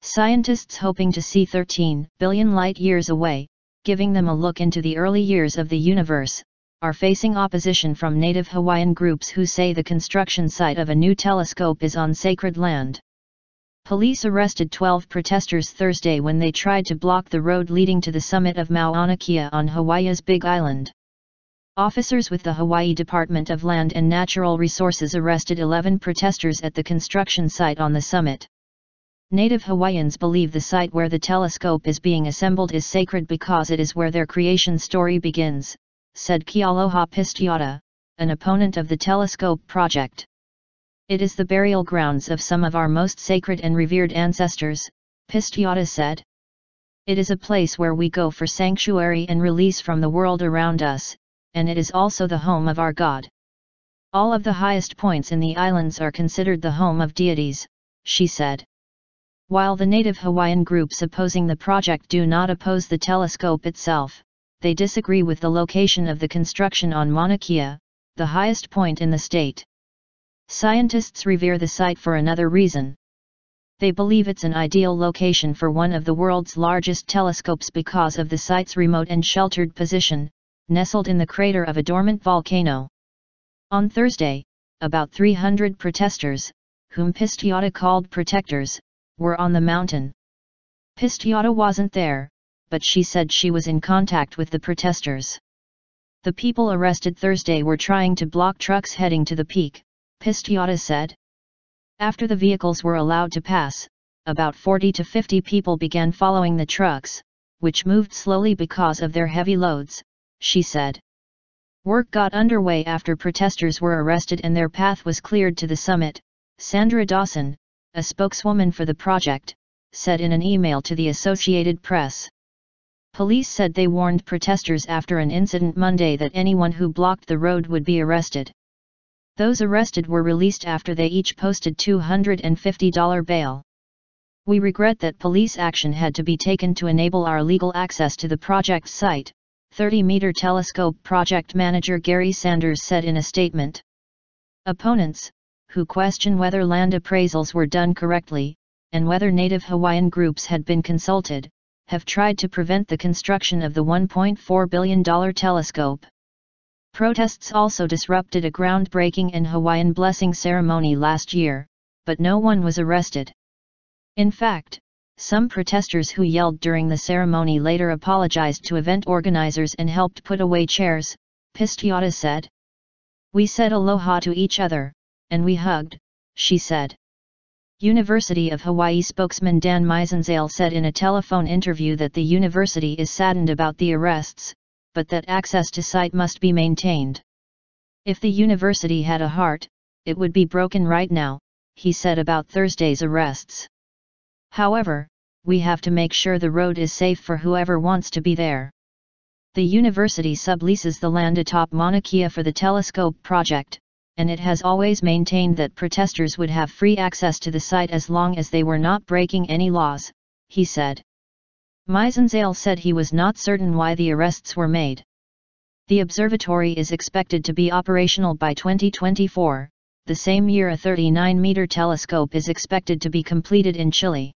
Scientists hoping to see 13 billion light-years away, giving them a look into the early years of the universe, are facing opposition from Native Hawaiian groups who say the construction site of a new telescope is on sacred land. Police arrested 12 protesters Thursday when they tried to block the road leading to the summit of Mauana Kea on Hawaii's Big Island. Officers with the Hawaii Department of Land and Natural Resources arrested 11 protesters at the construction site on the summit. Native Hawaiians believe the site where the telescope is being assembled is sacred because it is where their creation story begins, said Kealoha Pisciotta, an opponent of the telescope project. It is the burial grounds of some of our most sacred and revered ancestors, Pisciotta said. It is a place where we go for sanctuary and release from the world around us, and it is also the home of our God. All of the highest points in the islands are considered the home of deities, she said. While the Native Hawaiian groups opposing the project do not oppose the telescope itself, they disagree with the location of the construction on Mauna Kea, the highest point in the state. Scientists revere the site for another reason. They believe it's an ideal location for one of the world's largest telescopes because of the site's remote and sheltered position, nestled in the crater of a dormant volcano. On Thursday, about 300 protesters, whom Pisciotta called protectors, were on the mountain. Pisciotta wasn't there, but she said she was in contact with the protesters. The people arrested Thursday were trying to block trucks heading to the peak, Pisciotta said. After the vehicles were allowed to pass, about 40 to 50 people began following the trucks, which moved slowly because of their heavy loads, she said. Work got underway after protesters were arrested and their path was cleared to the summit, Sandra Dawson, a spokeswoman for the project, said in an email to the Associated Press. Police said they warned protesters after an incident Monday that anyone who blocked the road would be arrested. Those arrested were released after they each posted $250 bail. We regret that police action had to be taken to enable our legal access to the project site, 30-meter telescope project manager Gary Sanders said in a statement. Opponents, who question whether land appraisals were done correctly, and whether Native Hawaiian groups had been consulted, have tried to prevent the construction of the $1.4 billion telescope. Protests also disrupted a groundbreaking and Hawaiian blessing ceremony last year, but no one was arrested. In fact, some protesters who yelled during the ceremony later apologized to event organizers and helped put away chairs, Pisciotta said. We said aloha to each other, and we hugged, she said. University of Hawaii spokesman Dan Meisenzahl said in a telephone interview that the university is saddened about the arrests, but that access to site must be maintained. If the university had a heart, it would be broken right now, he said about Thursday's arrests. However, we have to make sure the road is safe for whoever wants to be there. The university subleases the land atop Mauna Kea for the telescope project, and it has always maintained that protesters would have free access to the site as long as they were not breaking any laws, he said. Meisenzahl said he was not certain why the arrests were made. The observatory is expected to be operational by 2024, the same year a 39-meter telescope is expected to be completed in Chile.